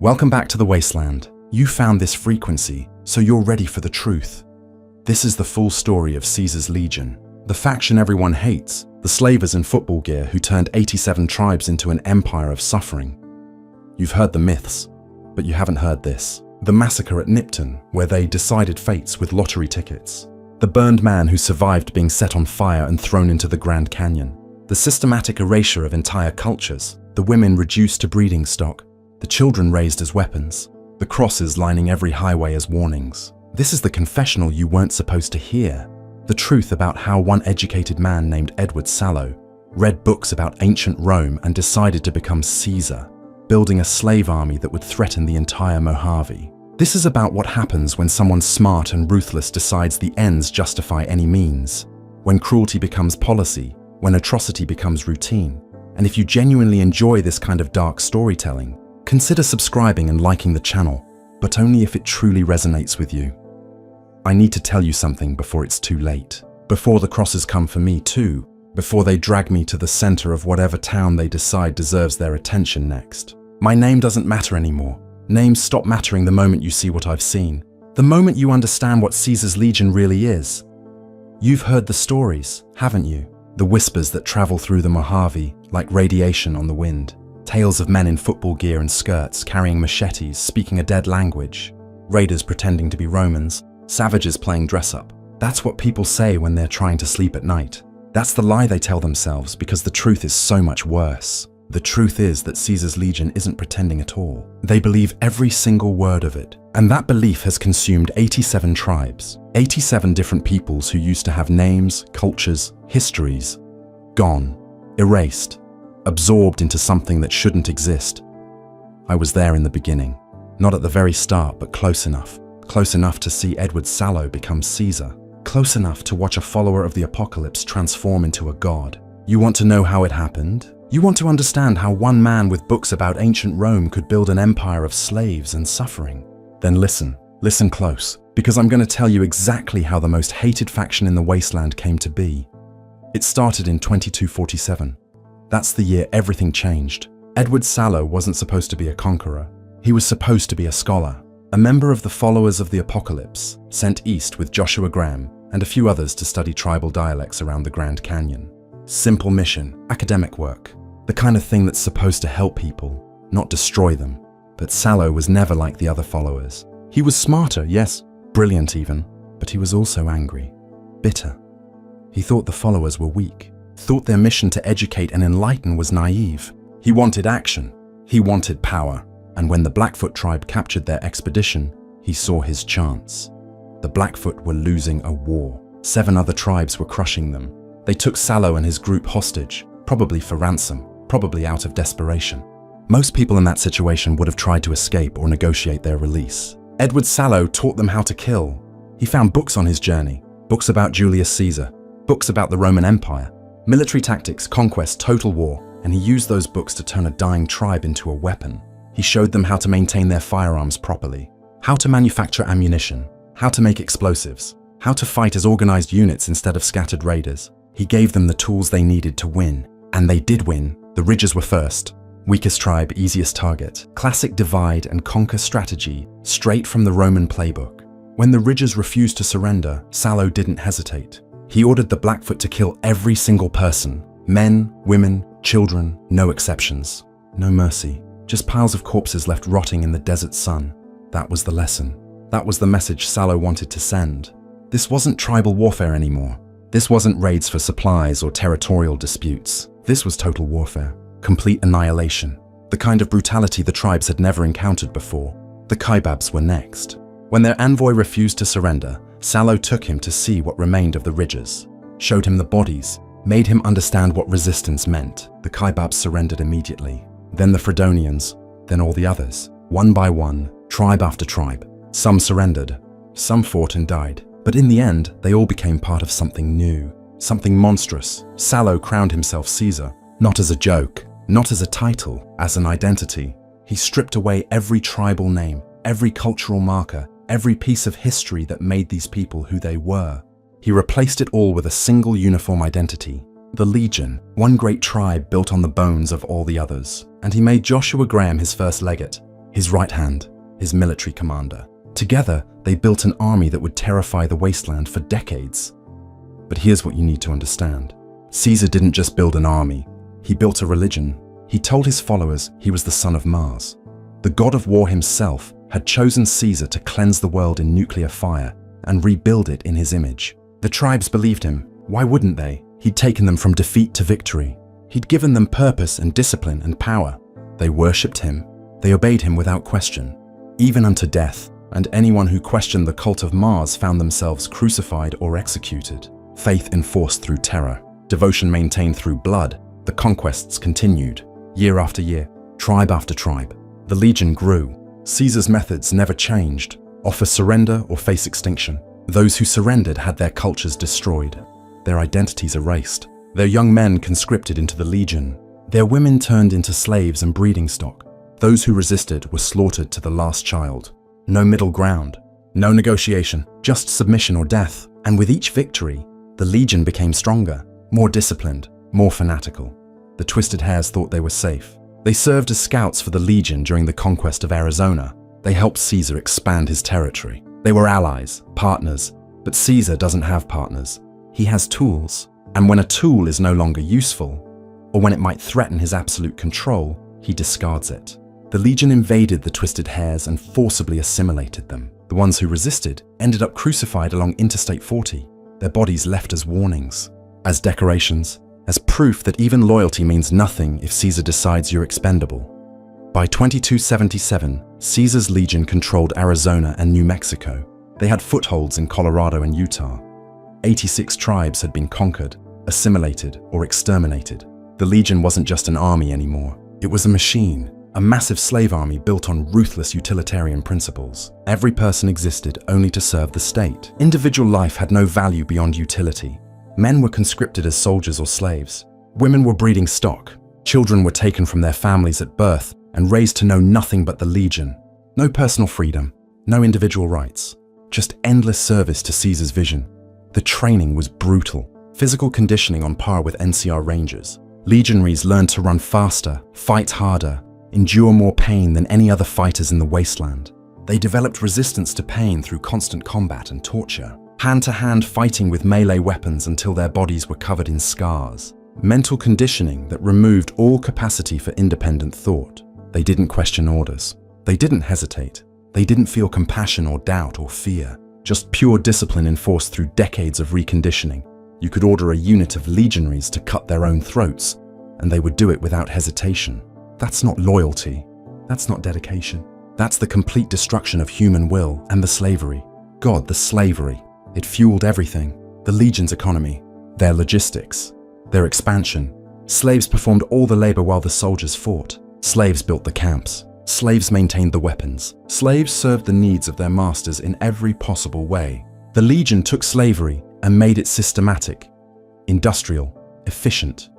Welcome back to the wasteland. You found this frequency, so you're ready for the truth. This is the full story of Caesar's legion, the faction everyone hates, the slavers in football gear who turned 87 tribes into an empire of suffering. You've heard the myths, but you haven't heard this. The massacre at Nipton, where they decided fates with lottery tickets. The burned man who survived being set on fire and thrown into the Grand Canyon. The systematic erasure of entire cultures. The women reduced to breeding stock. The children raised as weapons. The crosses lining every highway as warnings. This is the confessional you weren't supposed to hear. The truth about how one educated man named Edward Sallow read books about ancient Rome and decided to become Caesar, building a slave army that would threaten the entire Mojave. This is about what happens when someone smart and ruthless decides the ends justify any means, when cruelty becomes policy, when atrocity becomes routine. And if you genuinely enjoy this kind of dark storytelling, consider subscribing and liking the channel, but only if it truly resonates with you. I need to tell you something before it's too late. Before the crosses come for me too. Before they drag me to the center of whatever town they decide deserves their attention next. My name doesn't matter anymore. Names stop mattering the moment you see what I've seen. The moment you understand what Caesar's legion really is. You've heard the stories, haven't you? The whispers that travel through the Mojave like radiation on the wind. Tales of men in football gear and skirts, carrying machetes, speaking a dead language. Raiders pretending to be Romans. Savages playing dress-up. That's what people say when they're trying to sleep at night. That's the lie they tell themselves because the truth is so much worse. The truth is that Caesar's legion isn't pretending at all. They believe every single word of it. And that belief has consumed 87 tribes. 87 different peoples who used to have names, cultures, histories. Gone. Erased. Absorbed into something that shouldn't exist. I was there in the beginning. Not at the very start, but close enough. Close enough to see Edward Sallow become Caesar. Close enough to watch a follower of the apocalypse transform into a god. You want to know how it happened? You want to understand how one man with books about ancient Rome could build an empire of slaves and suffering? Then listen. Listen close, because I'm going to tell you exactly how the most hated faction in the wasteland came to be. It started in 2247. That's the year everything changed. Edward Sallow wasn't supposed to be a conqueror. He was supposed to be a scholar. A member of the followers of the apocalypse, sent east with Joshua Graham and a few others to study tribal dialects around the Grand Canyon. Simple mission, academic work, the kind of thing that's supposed to help people, not destroy them. But Sallow was never like the other followers. He was smarter, yes, brilliant even, but he was also angry, bitter. He thought the followers were weak, thought their mission to educate and enlighten was naive. He wanted action, he wanted power. And when the Blackfoot tribe captured their expedition, he saw his chance. The Blackfoot were losing a war. 7 other tribes were crushing them. They took Sallow and his group hostage, probably for ransom, probably out of desperation. Most people in that situation would have tried to escape or negotiate their release. Edward Sallow taught them how to kill. He found books on his journey, books about Julius Caesar, books about the Roman Empire, military tactics, conquest, total war, and he used those books to turn a dying tribe into a weapon. He showed them how to maintain their firearms properly, how to manufacture ammunition, how to make explosives, how to fight as organized units instead of scattered raiders. He gave them the tools they needed to win. And they did win. The Ridges were first. Weakest tribe, easiest target. Classic divide and conquer strategy, straight from the Roman playbook. When the Ridges refused to surrender, Sallow didn't hesitate. He ordered the Blackfoot to kill every single person. Men, women, children, no exceptions. No mercy. Just piles of corpses left rotting in the desert sun. That was the lesson. That was the message Sallow wanted to send. This wasn't tribal warfare anymore. This wasn't raids for supplies or territorial disputes. This was total warfare. Complete annihilation. The kind of brutality the tribes had never encountered before. The Kaibabs were next. When their envoy refused to surrender, Sallow took him to see what remained of the Ridges, showed him the bodies, made him understand what resistance meant. The Kaibabs surrendered immediately. Then the Fredonians, then all the others. One by one, tribe after tribe. Some surrendered, some fought and died. But in the end, they all became part of something new, something monstrous. Sallow crowned himself Caesar, not as a joke, not as a title, as an identity. He stripped away every tribal name, every cultural marker, every piece of history that made these people who they were. He replaced it all with a single uniform identity. The Legion, one great tribe built on the bones of all the others. And he made Joshua Graham his first legate, his right hand, his military commander. Together, they built an army that would terrify the wasteland for decades. But here's what you need to understand. Caesar didn't just build an army, he built a religion. He told his followers he was the son of Mars. The god of war himself had chosen Caesar to cleanse the world in nuclear fire and rebuild it in his image. The tribes believed him. Why wouldn't they? He'd taken them from defeat to victory. He'd given them purpose and discipline and power. They worshipped him. They obeyed him without question, even unto death, and anyone who questioned the cult of Mars found themselves crucified or executed. Faith enforced through terror, devotion maintained through blood. The conquests continued, year after year, tribe after tribe. The legion grew. Caesar's methods never changed: offer surrender or face extinction. Those who surrendered had their cultures destroyed, their identities erased, their young men conscripted into the legion, their women turned into slaves and breeding stock. Those who resisted were slaughtered to the last child. No middle ground, no negotiation, just submission or death. And with each victory, the legion became stronger, more disciplined, more fanatical. The twisted hairs thought they were safe. They served as scouts for the legion during the conquest of Arizona. They helped Caesar expand his territory. They were allies, partners, but Caesar doesn't have partners. He has tools, and when a tool is no longer useful, or when it might threaten his absolute control, he discards it. The legion invaded the twisted hairs and forcibly assimilated them. The ones who resisted ended up crucified along Interstate 40, their bodies left as warnings, as decorations, as proof that even loyalty means nothing if Caesar decides you're expendable. By 2277, Caesar's legion controlled Arizona and New Mexico. They had footholds in Colorado and Utah. 86 tribes had been conquered, assimilated, or exterminated. The legion wasn't just an army anymore. It was a machine, a massive slave army built on ruthless utilitarian principles. Every person existed only to serve the state. Individual life had no value beyond utility. Men were conscripted as soldiers or slaves. Women were breeding stock. Children were taken from their families at birth and raised to know nothing but the legion. No personal freedom, no individual rights, just endless service to Caesar's vision. The training was brutal, physical conditioning on par with NCR Rangers. Legionaries learned to run faster, fight harder, endure more pain than any other fighters in the wasteland. They developed resistance to pain through constant combat and torture, hand-to-hand fighting with melee weapons until their bodies were covered in scars. Mental conditioning that removed all capacity for independent thought. They didn't question orders. They didn't hesitate. They didn't feel compassion or doubt or fear. Just pure discipline enforced through decades of reconditioning. You could order a unit of legionaries to cut their own throats, and they would do it without hesitation. That's not loyalty. That's not dedication. That's the complete destruction of human will and the slavery. God, the slavery. It fueled everything. The legion's economy, their logistics, their expansion. Slaves performed all the labor while the soldiers fought. Slaves built the camps. Slaves maintained the weapons. Slaves served the needs of their masters in every possible way. The legion took slavery and made it systematic, industrial, efficient.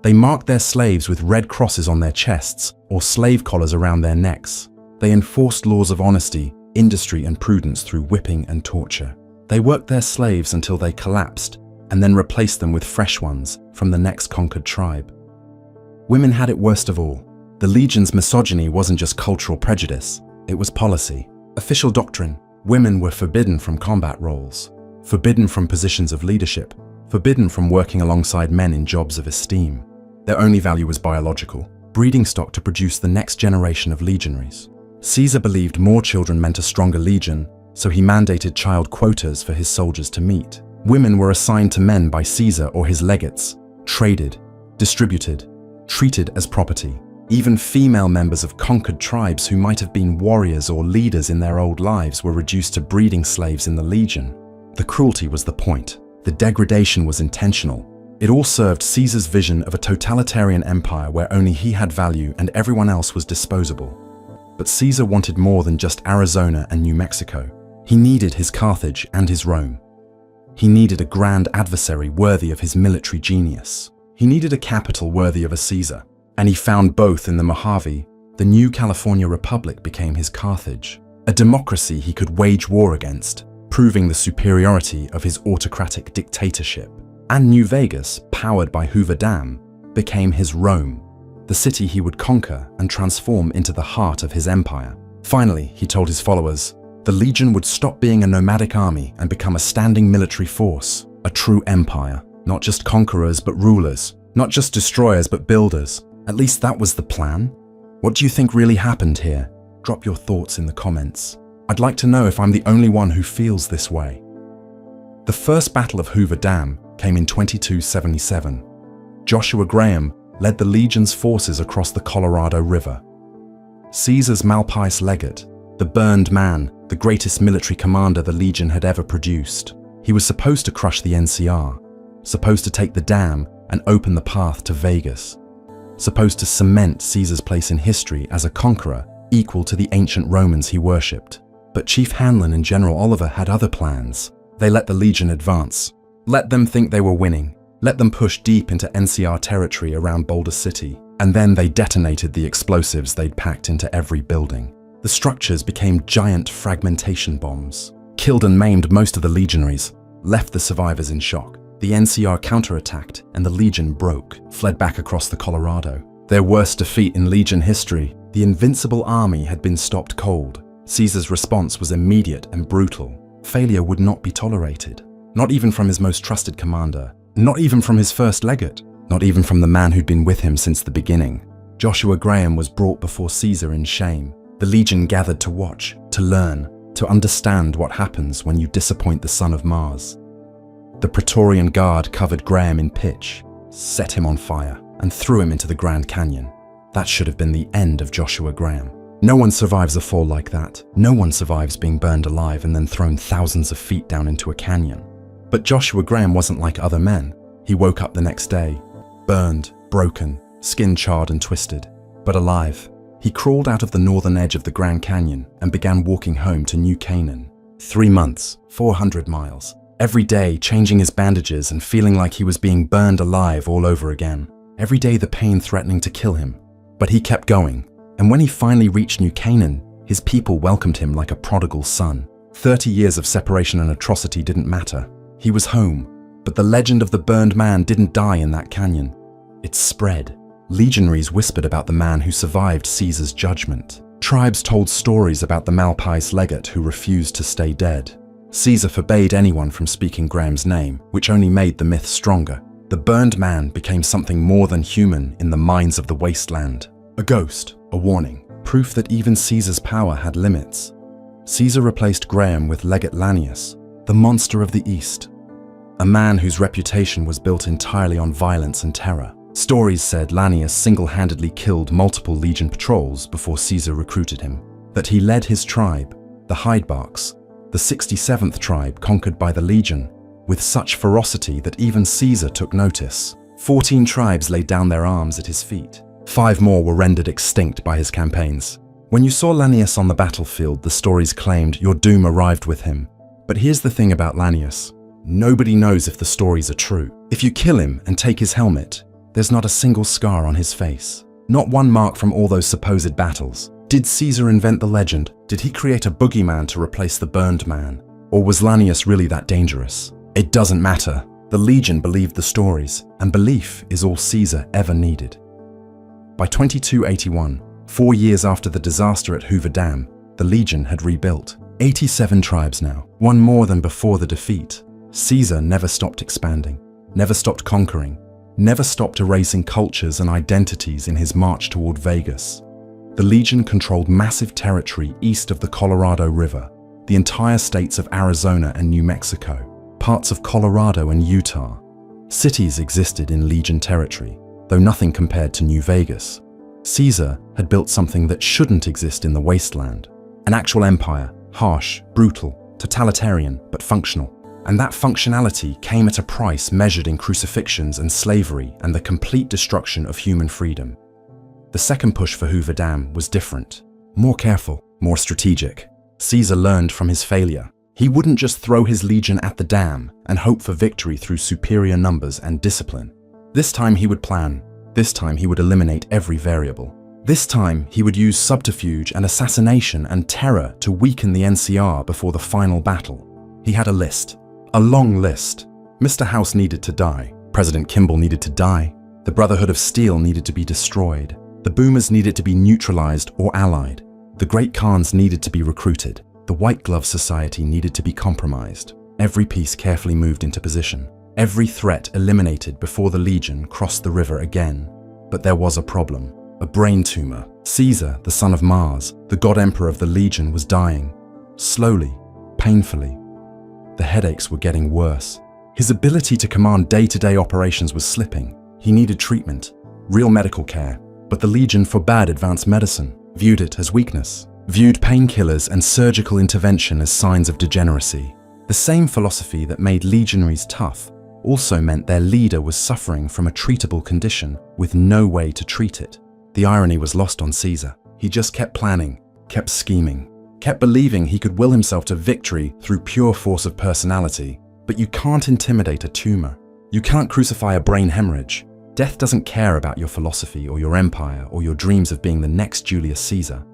They marked their slaves with red crosses on their chests or slave collars around their necks. They enforced laws of honesty, industry, and prudence through whipping and torture. They worked their slaves until they collapsed and then replaced them with fresh ones from the next conquered tribe. Women had it worst of all. The legion's misogyny wasn't just cultural prejudice, it was policy, official doctrine. Women were forbidden from combat roles, forbidden from positions of leadership, forbidden from working alongside men in jobs of esteem. Their only value was biological, breeding stock to produce the next generation of legionaries. Caesar believed more children meant a stronger legion, so he mandated child quotas for his soldiers to meet. Women were assigned to men by Caesar or his legates, traded, distributed, treated as property. Even female members of conquered tribes who might have been warriors or leaders in their old lives were reduced to breeding slaves in the legion. The cruelty was the point. The degradation was intentional. It all served Caesar's vision of a totalitarian empire where only he had value and everyone else was disposable. But Caesar wanted more than just Arizona and New Mexico. He needed his Carthage and his Rome. He needed a grand adversary worthy of his military genius. He needed a capital worthy of a Caesar. And he found both in the Mojave. The new California Republic became his Carthage, a democracy he could wage war against, proving the superiority of his autocratic dictatorship. And New Vegas, powered by Hoover Dam, became his Rome, the city he would conquer and transform into the heart of his empire. Finally, he told his followers, the Legion would stop being a nomadic army and become a standing military force, a true empire. Not just conquerors, but rulers. Not just destroyers, but builders. At least that was the plan. What do you think really happened here? Drop your thoughts in the comments. I'd like to know if I'm the only one who feels this way. The first Battle of Hoover Dam came in 2277. Joshua Graham led the Legion's forces across the Colorado River. Caesar's Malpais legate, the burned man, the greatest military commander the Legion had ever produced. He was supposed to crush the NCR, supposed to take the dam and open the path to Vegas, supposed to cement Caesar's place in history as a conqueror equal to the ancient Romans he worshipped. But Chief Hanlon and General Oliver had other plans. They let the Legion advance. Let them think they were winning. Let them push deep into NCR territory around Boulder City. And then they detonated the explosives they'd packed into every building. The structures became giant fragmentation bombs, killed and maimed most of the legionaries, left the survivors in shock. The NCR counterattacked and the Legion broke, fled back across the Colorado. Their worst defeat in Legion history, the invincible army had been stopped cold. Caesar's response was immediate and brutal. Failure would not be tolerated. Not even from his most trusted commander. Not even from his first legate. Not even from the man who'd been with him since the beginning. Joshua Graham was brought before Caesar in shame. The Legion gathered to watch, to learn, to understand what happens when you disappoint the son of Mars. The Praetorian Guard covered Graham in pitch, set him on fire, and threw him into the Grand Canyon. That should have been the end of Joshua Graham. No one survives a fall like that. No one survives being burned alive and then thrown thousands of feet down into a canyon. But Joshua Graham wasn't like other men. He woke up the next day, burned, broken, skin charred and twisted, but alive. He crawled out of the northern edge of the Grand Canyon and began walking home to New Canaan. 3 months, 400 miles. Every day changing his bandages and feeling like he was being burned alive all over again. Every day the pain threatening to kill him. But he kept going. And when he finally reached New Canaan, his people welcomed him like a prodigal son. 30 years of separation and atrocity didn't matter. He was home. But the legend of the burned man didn't die in that canyon. It spread. Legionaries whispered about the man who survived Caesar's judgment. Tribes told stories about the Malpais legate who refused to stay dead. Caesar forbade anyone from speaking Graham's name, which only made the myth stronger. The burned man became something more than human in the minds of the wasteland. A ghost, a warning, proof that even Caesar's power had limits. Caesar replaced Graham with Legate Lanius, the monster of the East. A man whose reputation was built entirely on violence and terror. Stories said Lanius single-handedly killed multiple Legion patrols before Caesar recruited him. That he led his tribe, the Hydebarks, the 67th tribe conquered by the Legion, with such ferocity that even Caesar took notice. 14 tribes laid down their arms at his feet. 5 more were rendered extinct by his campaigns. When you saw Lanius on the battlefield, the stories claimed your doom arrived with him. But here's the thing about Lanius. Nobody knows if the stories are true. If you kill him and take his helmet, there's not a single scar on his face. Not one mark from all those supposed battles. Did Caesar invent the legend? Did he create a boogeyman to replace the burned man? Or was Lanius really that dangerous? It doesn't matter. The Legion believed the stories, and belief is all Caesar ever needed. By 2281, 4 years after the disaster at Hoover Dam, the Legion had rebuilt. 87 tribes now, one more than before the defeat. Caesar never stopped expanding, never stopped conquering, never stopped erasing cultures and identities in his march toward Vegas. The Legion controlled massive territory east of the Colorado River, the entire states of Arizona and New Mexico, parts of Colorado and Utah. Cities existed in Legion territory, though nothing compared to New Vegas. Caesar had built something that shouldn't exist in the wasteland. An actual empire, harsh, brutal, totalitarian, but functional. And that functionality came at a price measured in crucifixions and slavery and the complete destruction of human freedom. The second push for Hoover Dam was different, more careful, more strategic. Caesar learned from his failure. He wouldn't just throw his legion at the dam and hope for victory through superior numbers and discipline. This time he would plan. This time he would eliminate every variable. This time he would use subterfuge and assassination and terror to weaken the NCR before the final battle. He had a list. A long list. Mr. House needed to die. President Kimball needed to die. The Brotherhood of Steel needed to be destroyed. The boomers needed to be neutralized or allied. The great khans needed to be recruited. The white glove society needed to be compromised. Every piece carefully moved into position. Every threat eliminated before the legion crossed the river again. But there was a problem. A brain tumor. Caesar, the son of Mars, the god emperor of the legion, was dying. Slowly, painfully. The headaches were getting worse. His ability to command day-to-day operations was slipping. He needed treatment, real medical care. But the legion forbade advanced medicine, viewed it as weakness, viewed painkillers and surgical intervention as signs of degeneracy. The same philosophy that made legionaries tough also meant their leader was suffering from a treatable condition with no way to treat it. The irony was lost on Caesar. He just kept planning, kept scheming, kept believing he could will himself to victory through pure force of personality. But you can't intimidate a tumor. You can't crucify a brain hemorrhage. Death doesn't care about your philosophy or your empire or your dreams of being the next Julius Caesar.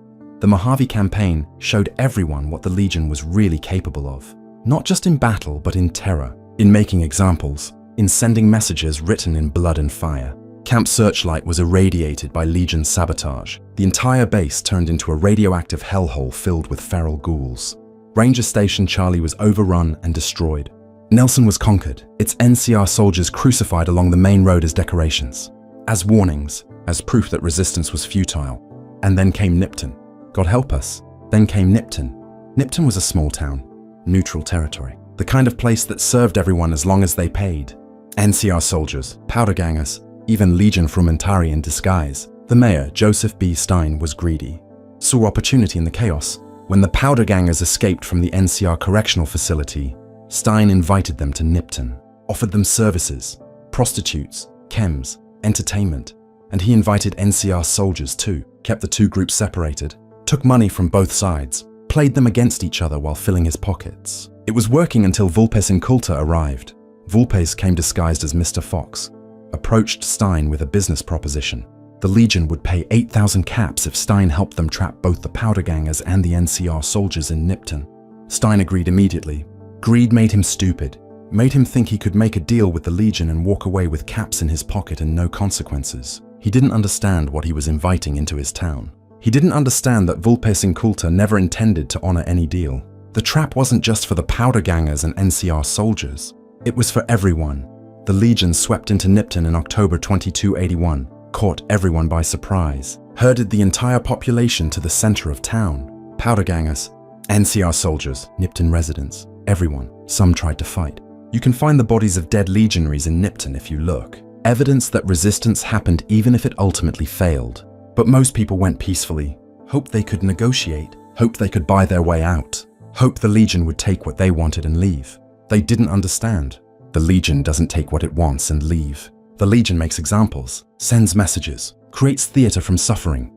The Mojave campaign showed everyone what the legion was really capable of. Not just in battle, but in terror, in making examples, in sending messages written in blood and fire. Camp Searchlight was irradiated by legion sabotage. The entire base turned into a radioactive hellhole filled with feral ghouls. Ranger Station Charlie was overrun and destroyed. Nelson was conquered, its NCR soldiers crucified along the main road as decorations, as warnings, as proof that resistance was futile. And then came Nipton. God help us, then came Nipton. Nipton was a small town, neutral territory, the kind of place that served everyone as long as they paid. NCR soldiers, powder gangers, even Legion Frumentari in disguise. The mayor, Joseph B. Stein, was greedy, saw opportunity in the chaos. When the powder gangers escaped from the NCR correctional facility, Stein invited them to Nipton, offered them services, prostitutes, chems, entertainment, and he invited NCR soldiers too, kept the two groups separated, took money from both sides, played them against each other while filling his pockets. It was working until Vulpes Inculta arrived. Vulpes came disguised as Mr. Fox, approached Stein with a business proposition. The Legion would pay 8,000 caps if Stein helped them trap both the powder gangers and the NCR soldiers in Nipton. Stein agreed immediately. Greed made him stupid, made him think he could make a deal with the Legion and walk away with caps in his pocket and no consequences. He didn't understand what he was inviting into his town. He didn't understand that Vulpes Inculta never intended to honor any deal. The trap wasn't just for the powder gangers and NCR soldiers. It was for everyone. The Legion swept into Nipton in October 2281, caught everyone by surprise, herded the entire population to the center of town. Powder gangers, NCR soldiers, Nipton residents, everyone. Some tried to fight. You can find the bodies of dead legionaries in Nipton if you look. Evidence that resistance happened even if it ultimately failed. But most people went peacefully, hoped they could negotiate, hoped they could buy their way out, hoped the Legion would take what they wanted and leave. They didn't understand. The Legion doesn't take what it wants and leave. The Legion makes examples, sends messages, creates theater from suffering.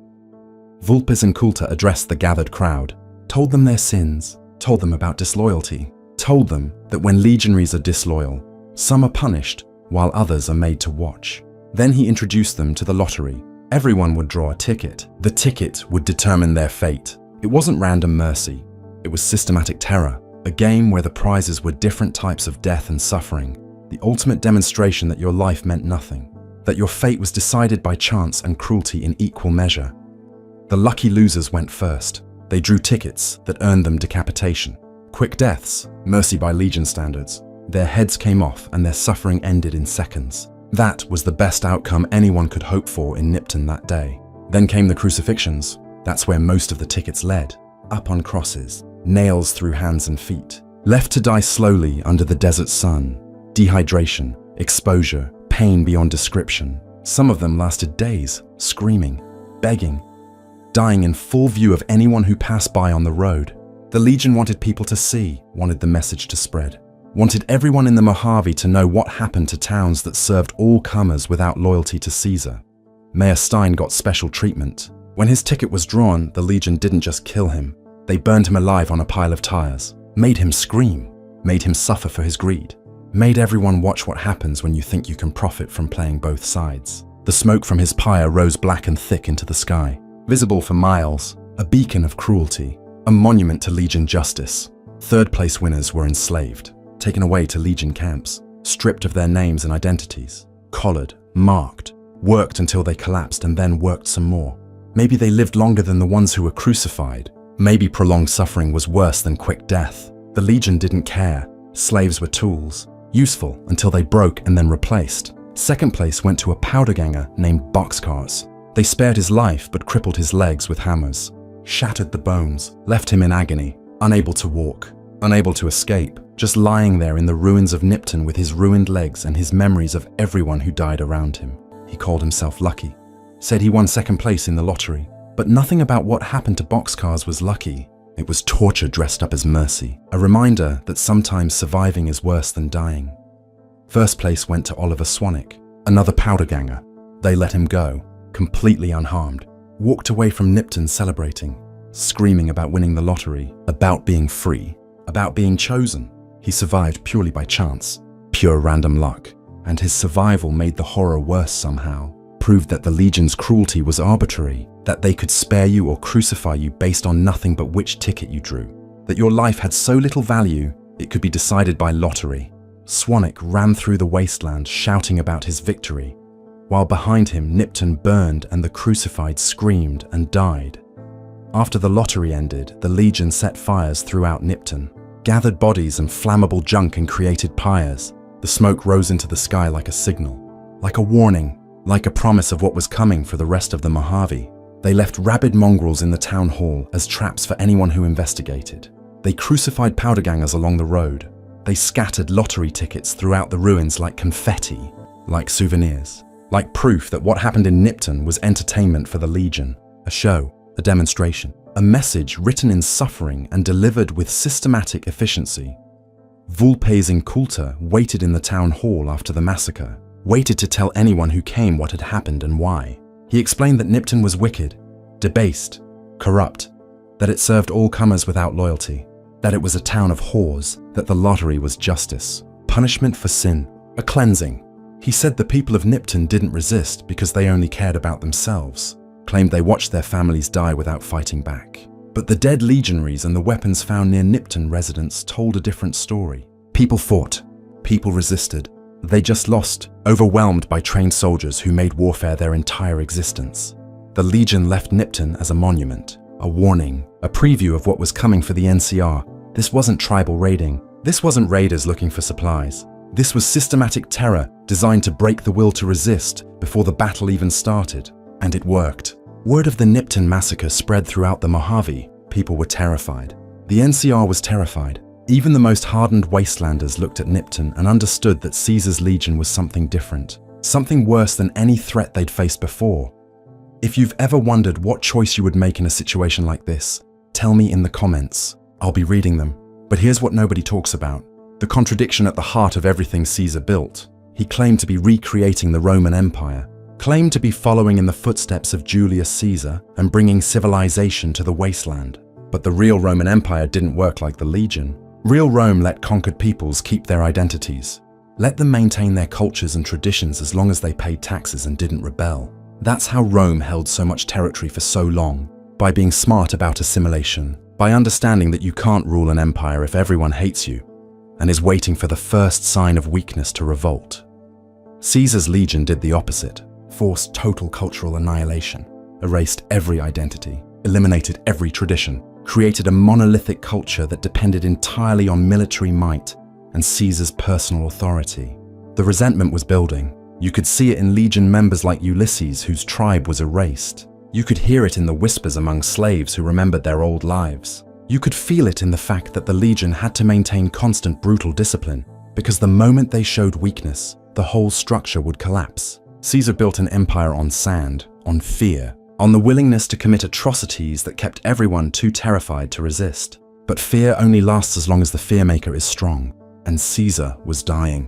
Vulpes Inculta addressed the gathered crowd, told them their sins, told them about disloyalty, told them that when legionaries are disloyal, some are punished while others are made to watch. Then he introduced them to the lottery. Everyone would draw a ticket. The ticket would determine their fate. It wasn't random mercy. It was systematic terror, a game where the prizes were different types of death and suffering, the ultimate demonstration that your life meant nothing, that your fate was decided by chance and cruelty in equal measure. The lucky losers went first. They drew tickets that earned them decapitation. Quick deaths, mercy by Legion standards. Their heads came off and their suffering ended in seconds. That was the best outcome anyone could hope for in Nipton that day. Then came the crucifixions. That's where most of the tickets led. Up on crosses, nails through hands and feet. Left to die slowly under the desert sun. Dehydration, exposure, pain beyond description. Some of them lasted days, screaming, begging, dying in full view of anyone who passed by on the road. The Legion wanted people to see, wanted the message to spread. Wanted everyone in the Mojave to know what happened to towns that served all comers without loyalty to Caesar. Mayor Stein got special treatment. When his ticket was drawn, the Legion didn't just kill him. They burned him alive on a pile of tires, made him scream, made him suffer for his greed, made everyone watch what happens when you think you can profit from playing both sides. The smoke from his pyre rose black and thick into the sky, visible for miles, a beacon of cruelty, a monument to Legion justice. Third-place winners were enslaved, taken away to Legion camps, stripped of their names and identities, collared, marked, worked until they collapsed and then worked some more. Maybe they lived longer than the ones who were crucified. Maybe prolonged suffering was worse than quick death. The Legion didn't care. Slaves were tools, useful until they broke and then replaced. Second place went to a powder ganger named Boxcars. They spared his life but crippled his legs with hammers, shattered the bones, left him in agony, unable to walk, unable to escape, just lying there in the ruins of Nipton with his ruined legs and his memories of everyone who died around him. He called himself lucky, said he won second place in the lottery, but nothing about what happened to Boxcars was lucky. It was torture dressed up as mercy, a reminder that sometimes surviving is worse than dying. First place went to Oliver Swanwick, another powder ganger. They let him go, completely unharmed, walked away from Nipton celebrating, screaming about winning the lottery, about being free, about being chosen. He survived purely by chance, pure random luck, and his survival made the horror worse somehow, proved that the Legion's cruelty was arbitrary, that they could spare you or crucify you based on nothing but which ticket you drew, that your life had so little value it could be decided by lottery. Swanwick ran through the wasteland shouting about his victory, while behind him Nipton burned and the crucified screamed and died. After the lottery ended, the Legion set fires throughout Nipton, gathered bodies and flammable junk and created pyres. The smoke rose into the sky like a signal, like a warning, like a promise of what was coming for the rest of the Mojave. They left rabid mongrels in the town hall as traps for anyone who investigated. They crucified powder gangers along the road. They scattered lottery tickets throughout the ruins like confetti, like souvenirs, like proof that what happened in Nipton was entertainment for the Legion, a show, a demonstration, a message written in suffering and delivered with systematic efficiency. Vulpes Inculta waited in the town hall after the massacre, waited to tell anyone who came what had happened and why. He explained that Nipton was wicked, debased, corrupt, that it served all comers without loyalty, that it was a town of whores, that the lottery was justice, punishment for sin, a cleansing. He said the people of Nipton didn't resist because they only cared about themselves, claimed they watched their families die without fighting back. But the dead legionaries and the weapons found near Nipton residents told a different story. People fought, people resisted. They just lost, overwhelmed by trained soldiers who made warfare their entire existence. The Legion left Nipton as a monument, a warning, a preview of what was coming for the NCR. This wasn't tribal raiding. This wasn't raiders looking for supplies. This was systematic terror designed to break the will to resist before the battle even started. And it worked. Word of the Nipton massacre spread throughout the Mojave. People were terrified. The NCR was terrified. Even the most hardened wastelanders looked at Nipton and understood that Caesar's Legion was something different, something worse than any threat they'd faced before. If you've ever wondered what choice you would make in a situation like this, tell me in the comments. I'll be reading them. But here's what nobody talks about: the contradiction at the heart of everything Caesar built. He claimed to be recreating the Roman Empire, claimed to be following in the footsteps of Julius Caesar and bringing civilization to the wasteland. But the real Roman Empire didn't work like the Legion. Real Rome let conquered peoples keep their identities, let them maintain their cultures and traditions as long as they paid taxes and didn't rebel. That's how Rome held so much territory for so long, by being smart about assimilation, by understanding that you can't rule an empire if everyone hates you and is waiting for the first sign of weakness to revolt. Caesar's Legion did the opposite, forced total cultural annihilation, erased every identity, eliminated every tradition, created a monolithic culture that depended entirely on military might and Caesar's personal authority. The resentment was building. You could see it in Legion members like Ulysses, whose tribe was erased. You could hear it in the whispers among slaves who remembered their old lives. You could feel it in the fact that the Legion had to maintain constant brutal discipline, because the moment they showed weakness, the whole structure would collapse. Caesar built an empire on sand, on fear, on the willingness to commit atrocities that kept everyone too terrified to resist. But fear only lasts as long as the fearmaker is strong, and Caesar was dying.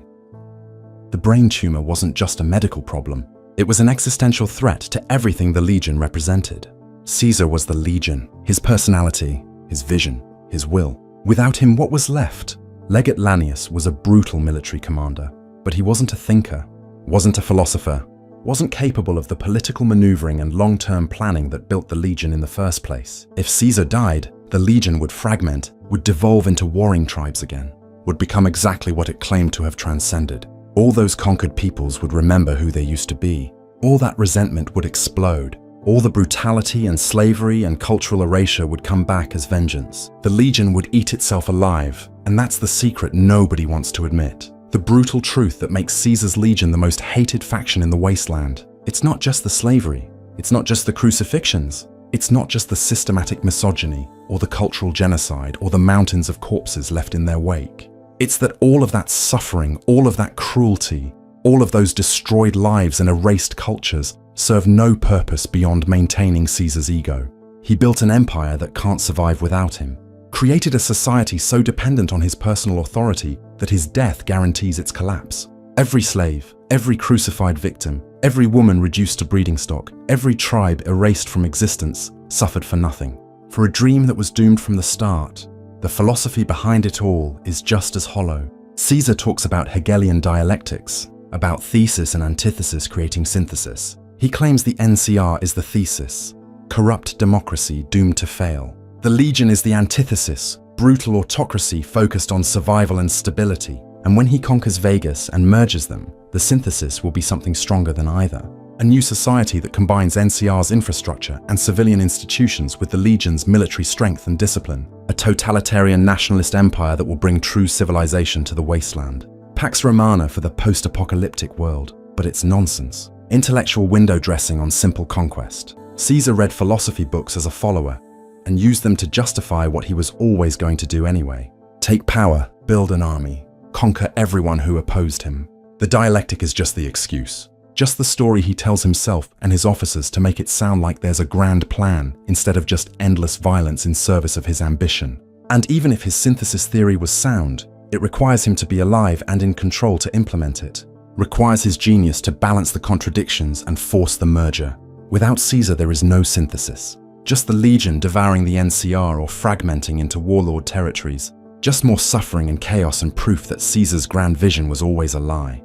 The brain tumor wasn't just a medical problem. It was an existential threat to everything the Legion represented. Caesar was the Legion, his personality, his vision, his will. Without him, what was left? Legate Lanius was a brutal military commander, but he wasn't a thinker, wasn't a philosopher, wasn't capable of the political maneuvering and long-term planning that built the Legion in the first place. If Caesar died, the Legion would fragment, would devolve into warring tribes again, would become exactly what it claimed to have transcended. All those conquered peoples would remember who they used to be, all that resentment would explode. All the brutality and slavery and cultural erasure would come back as vengeance. The Legion would eat itself alive, and that's the secret nobody wants to admit. The brutal truth that makes Caesar's Legion the most hated faction in the wasteland. It's not just the slavery. It's not just the crucifixions. It's not just the systematic misogyny, or the cultural genocide, or the mountains of corpses left in their wake. It's that all of that suffering, all of that cruelty, all of those destroyed lives and erased cultures serve no purpose beyond maintaining Caesar's ego. He built an empire that can't survive without him, created a society so dependent on his personal authority that his death guarantees its collapse. Every slave, every crucified victim, every woman reduced to breeding stock, every tribe erased from existence suffered for nothing. For a dream that was doomed from the start, the philosophy behind it all is just as hollow. Caesar talks about Hegelian dialectics, about thesis and antithesis creating synthesis. He claims the NCR is the thesis, corrupt democracy doomed to fail. The Legion is the antithesis, brutal autocracy focused on survival and stability. And when he conquers Vegas and merges them, the synthesis will be something stronger than either. A new society that combines NCR's infrastructure and civilian institutions with the Legion's military strength and discipline. A totalitarian nationalist empire that will bring true civilization to the wasteland. Pax Romana for the post-apocalyptic world, but it's nonsense. Intellectual window dressing on simple conquest. Caesar read philosophy books as a follower and used them to justify what he was always going to do anyway. Take power, build an army, conquer everyone who opposed him. The dialectic is just the excuse, just the story he tells himself and his officers to make it sound like there's a grand plan instead of just endless violence in service of his ambition. And even if his synthesis theory was sound, it requires him to be alive and in control to implement it. Requires his genius to balance the contradictions and force the merger. Without Caesar, there is no synthesis. Just the Legion devouring the NCR or fragmenting into warlord territories. Just more suffering and chaos and proof that Caesar's grand vision was always a lie.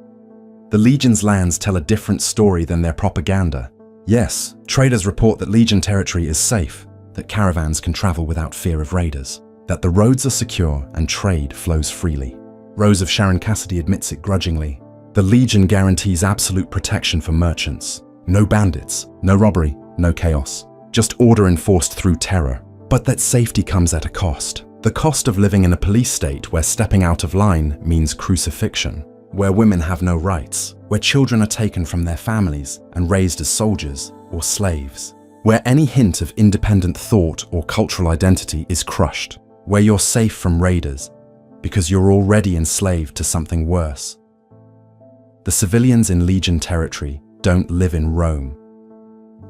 The Legion's lands tell a different story than their propaganda. Yes, traders report that Legion territory is safe, that caravans can travel without fear of raiders, that the roads are secure and trade flows freely. Rose of Sharon Cassidy admits it grudgingly. The Legion guarantees absolute protection for merchants. No bandits, no robbery, no chaos. Just order enforced through terror. But that safety comes at a cost. The cost of living in a police state where stepping out of line means crucifixion, where women have no rights, where children are taken from their families and raised as soldiers or slaves, where any hint of independent thought or cultural identity is crushed, where you're safe from raiders because you're already enslaved to something worse. The civilians in Legion territory don't live in Rome.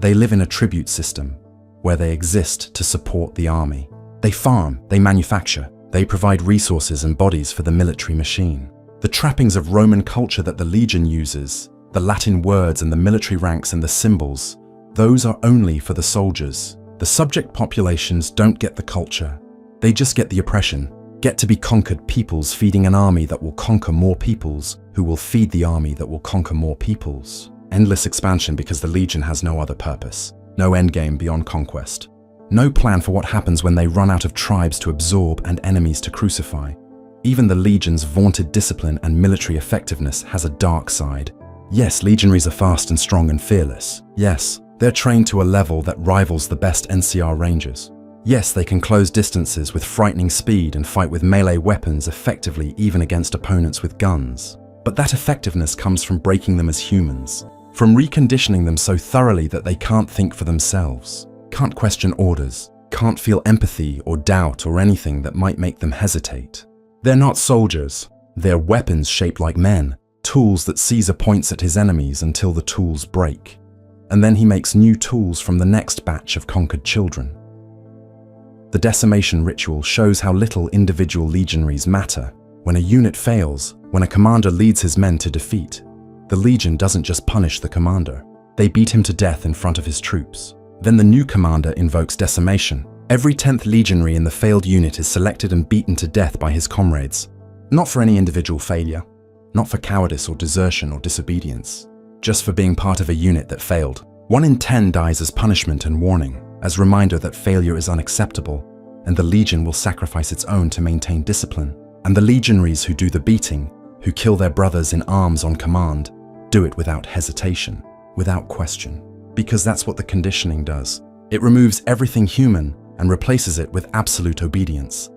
They live in a tribute system where they exist to support the army. They farm, they manufacture, they provide resources and bodies for the military machine. The trappings of Roman culture that the Legion uses, the Latin words and the military ranks and the symbols, those are only for the soldiers. The subject populations don't get the culture. They just get the oppression, get to be conquered peoples feeding an army that will conquer more peoples, who will feed the army that will conquer more peoples. Endless expansion because the Legion has no other purpose, no endgame beyond conquest. No plan for what happens when they run out of tribes to absorb and enemies to crucify. Even the Legion's vaunted discipline and military effectiveness has a dark side. Yes, legionaries are fast and strong and fearless. Yes, they're trained to a level that rivals the best NCR rangers. Yes, they can close distances with frightening speed and fight with melee weapons effectively even against opponents with guns. But that effectiveness comes from breaking them as humans, from reconditioning them so thoroughly that they can't think for themselves, can't question orders, can't feel empathy or doubt or anything that might make them hesitate. They're not soldiers, they're weapons shaped like men, tools that Caesar points at his enemies until the tools break. And then he makes new tools from the next batch of conquered children. The decimation ritual shows how little individual legionaries matter. When a unit fails, when a commander leads his men to defeat, the Legion doesn't just punish the commander. They beat him to death in front of his troops. Then the new commander invokes decimation. Every 10th legionary in the failed unit is selected and beaten to death by his comrades. Not for any individual failure, not for cowardice or desertion or disobedience, just for being part of a unit that failed. 1 in 10 dies as punishment and warning, as reminder that failure is unacceptable, and the Legion will sacrifice its own to maintain discipline. And the legionaries who do the beating, who kill their brothers in arms on command, do it without hesitation. without question, because that's what the conditioning does. It removes everything human and replaces it with absolute obedience.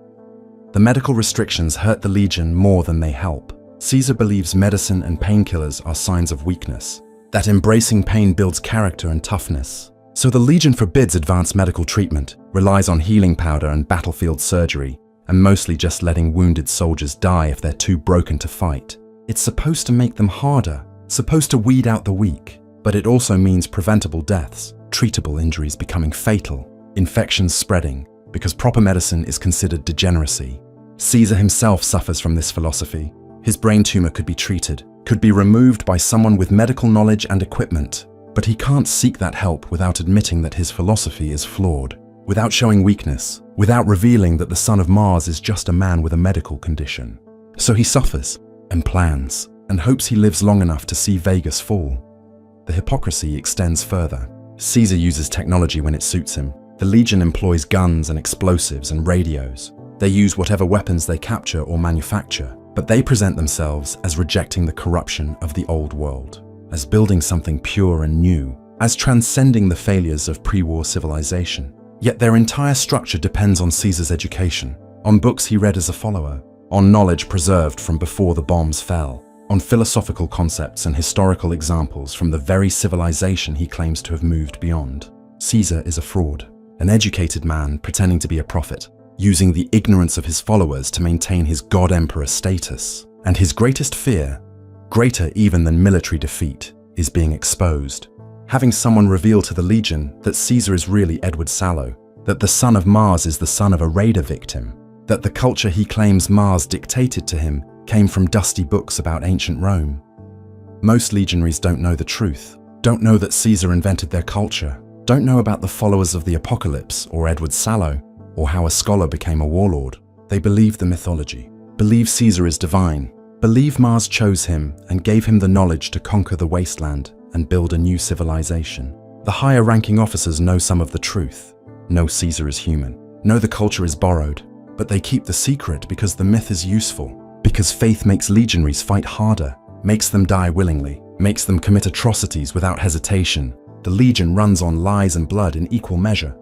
The medical restrictions hurt the Legion more than they help. Caesar believes medicine and painkillers are signs of weakness, that embracing pain builds character and toughness. So the Legion forbids advanced medical treatment, relies on healing powder and battlefield surgery, and mostly just letting wounded soldiers die if they're too broken to fight. It's supposed to make them harder, supposed to weed out the weak, but it also means preventable deaths, treatable injuries becoming fatal, infections spreading, because proper medicine is considered degeneracy. Caesar himself suffers from this philosophy. His brain tumor could be treated, could be removed by someone with medical knowledge and equipment, but he can't seek that help without admitting that his philosophy is flawed, without showing weakness, without revealing that the son of Mars is just a man with a medical condition. So he suffers, and plans, and hopes he lives long enough to see Vegas fall. The hypocrisy extends further. Caesar uses technology when it suits him. The Legion employs guns and explosives and radios. They use whatever weapons they capture or manufacture, but they present themselves as rejecting the corruption of the old world, as building something pure and new, as transcending the failures of pre-war civilization. Yet their entire structure depends on Caesar's education, on books he read as a follower, on knowledge preserved from before the bombs fell, on philosophical concepts and historical examples from the very civilization he claims to have moved beyond. Caesar is a fraud, an educated man pretending to be a prophet, using the ignorance of his followers to maintain his god-emperor status. And his greatest fear, greater even than military defeat, is being exposed. Having someone reveal to the Legion that Caesar is really Edward Sallow, that the son of Mars is the son of a raider victim, that the culture he claims Mars dictated to him came from dusty books about ancient Rome. Most legionaries don't know the truth, don't know that Caesar invented their culture, don't know about the followers of the apocalypse or Edward Sallow, or how a scholar became a warlord. They believe the mythology, believe Caesar is divine, believe Mars chose him and gave him the knowledge to conquer the wasteland and build a new civilization. The higher-ranking officers know some of the truth, know Caesar is human, know the culture is borrowed, but they keep the secret because the myth is useful, because faith makes legionaries fight harder, makes them die willingly, makes them commit atrocities without hesitation. The Legion runs on lies and blood in equal measure.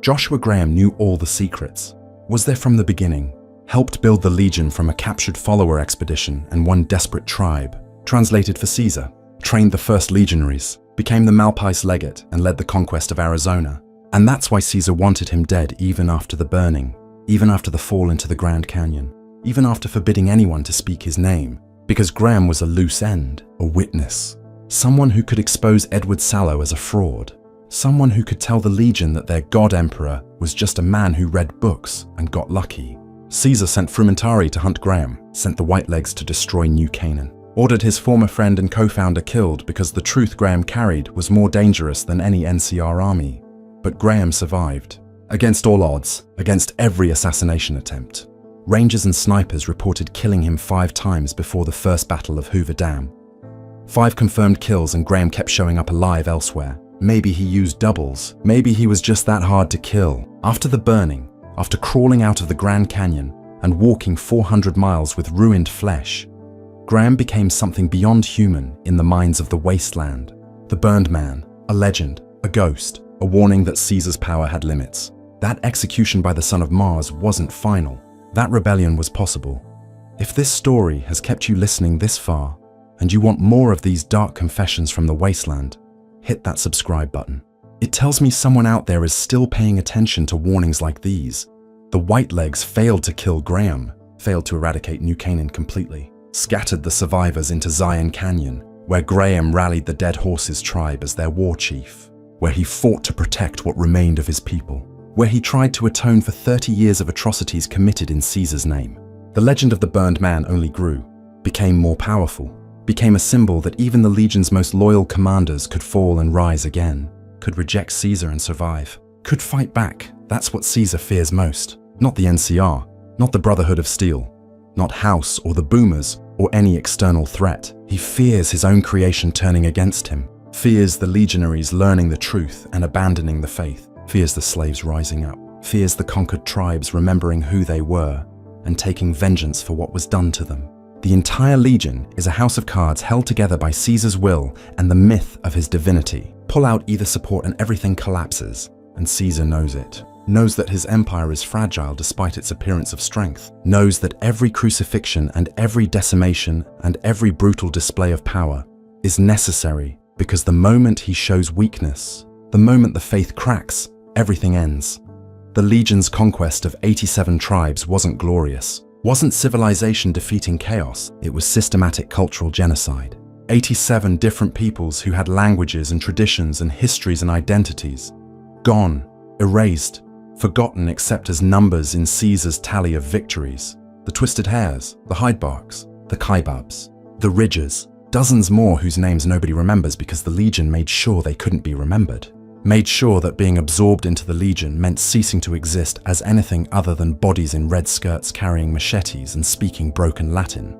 Joshua Graham knew all the secrets, was there from the beginning, helped build the Legion from a captured follower expedition and one desperate tribe, translated for Caesar, trained the first legionaries, became the Malpais legate and led the conquest of Arizona. And that's why Caesar wanted him dead even after the burning, even after the fall into the Grand Canyon, even after forbidding anyone to speak his name, because Graham was a loose end, a witness, someone who could expose Edward Sallow as a fraud, someone who could tell the Legion that their god-emperor was just a man who read books and got lucky. Caesar sent Frumentari to hunt Graham, sent the Whitelegs to destroy New Canaan, ordered his former friend and co-founder killed because the truth Graham carried was more dangerous than any NCR army. But Graham survived. Against all odds, against every assassination attempt. Rangers and snipers reported killing him 5 times before the first battle of Hoover Dam. 5 confirmed kills and Graham kept showing up alive elsewhere. Maybe he used doubles. Maybe he was just that hard to kill. After the burning, after crawling out of the Grand Canyon and walking 400 miles with ruined flesh, Graham became something beyond human in the minds of the wasteland. The burned man, a legend, a ghost, a warning that Caesar's power had limits. That execution by the son of Mars wasn't final. That rebellion was possible. If this story has kept you listening this far, and you want more of these dark confessions from the wasteland, hit that subscribe button. It tells me someone out there is still paying attention to warnings like these. The Whitelegs failed to kill Graham, failed to eradicate New Canaan completely, scattered the survivors into Zion Canyon, where Graham rallied the Dead Horses tribe as their war chief, where he fought to protect what remained of his people, where he tried to atone for 30 years of atrocities committed in Caesar's name. The legend of the burned man only grew, became more powerful, became a symbol that even the Legion's most loyal commanders could fall and rise again, could reject Caesar and survive, could fight back. That's what Caesar fears most. Not the NCR, not the Brotherhood of Steel, not House or the Boomers or any external threat. He fears his own creation turning against him, fears the legionaries learning the truth and abandoning the faith, fears the slaves rising up, fears the conquered tribes remembering who they were and taking vengeance for what was done to them. The entire legion is a house of cards held together by Caesar's will and the myth of his divinity. Pull out either support and everything collapses, and Caesar knows it. Knows that his empire is fragile despite its appearance of strength. Knows that every crucifixion and every decimation and every brutal display of power is necessary because the moment he shows weakness, the moment the faith cracks, everything ends. The legion's conquest of 87 tribes wasn't glorious. Wasn't civilization defeating chaos, it was systematic cultural genocide. 87 different peoples who had languages and traditions and histories and identities. Gone, erased, forgotten except as numbers in Caesar's tally of victories. The twisted hairs, the Hydebarks, the Kaibabs, the Ridges, dozens more whose names nobody remembers because the legion made sure they couldn't be remembered. Made sure that being absorbed into the legion meant ceasing to exist as anything other than bodies in red skirts carrying machetes and speaking broken Latin.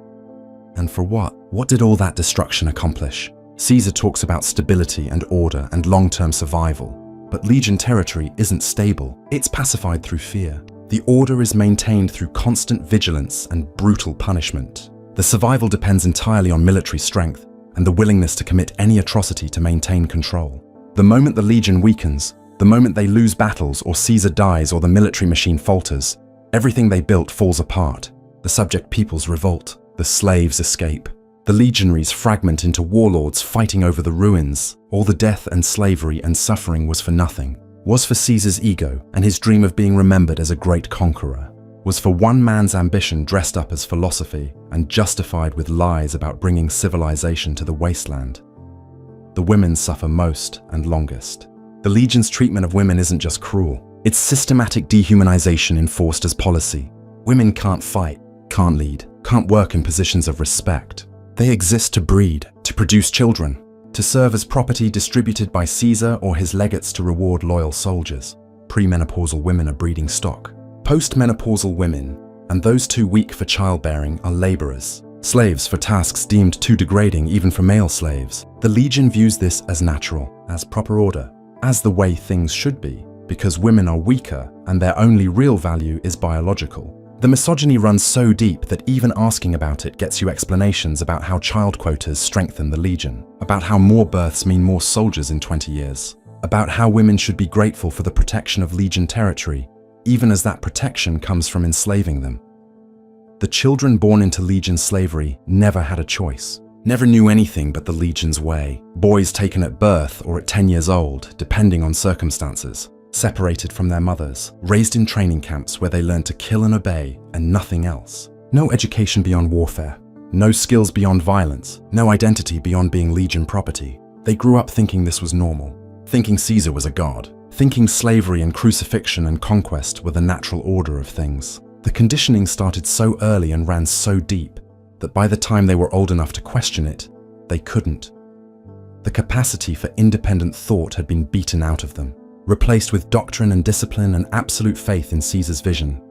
And for what? What did all that destruction accomplish? Caesar talks about stability and order and long-term survival, but legion territory isn't stable. It's pacified through fear. The order is maintained through constant vigilance and brutal punishment. The survival depends entirely on military strength and the willingness to commit any atrocity to maintain control. The moment the legion weakens, the moment they lose battles or Caesar dies or the military machine falters, everything they built falls apart. The subject peoples revolt, the slaves escape. The legionaries fragment into warlords fighting over the ruins. All the death and slavery and suffering was for nothing. Was for Caesar's ego and his dream of being remembered as a great conqueror. Was for one man's ambition dressed up as philosophy and justified with lies about bringing civilization to the wasteland. The women suffer most and longest. The legion's treatment of women isn't just cruel. It's systematic dehumanization enforced as policy. Women can't fight, can't lead, can't work in positions of respect. They exist to breed, to produce children, to serve as property distributed by Caesar or his legates to reward loyal soldiers. Premenopausal women are breeding stock. Postmenopausal women, and those too weak for childbearing, are laborers. Slaves for tasks deemed too degrading even for male slaves. The legion views this as natural, as proper order, as the way things should be, because women are weaker and their only real value is biological. The misogyny runs so deep that even asking about it gets you explanations about how child quotas strengthen the legion, about how more births mean more soldiers in 20 years, about how women should be grateful for the protection of legion territory, even as that protection comes from enslaving them. The children born into legion slavery never had a choice, never knew anything but the legion's way. Boys taken at birth or at 10 years old, depending on circumstances, separated from their mothers, raised in training camps where they learned to kill and obey and nothing else. No education beyond warfare, no skills beyond violence, no identity beyond being legion property. They grew up thinking this was normal, thinking Caesar was a god, thinking slavery and crucifixion and conquest were the natural order of things. The conditioning started so early and ran so deep that by the time they were old enough to question it, they couldn't. The capacity for independent thought had been beaten out of them, replaced with doctrine and discipline and absolute faith in Caesar's vision.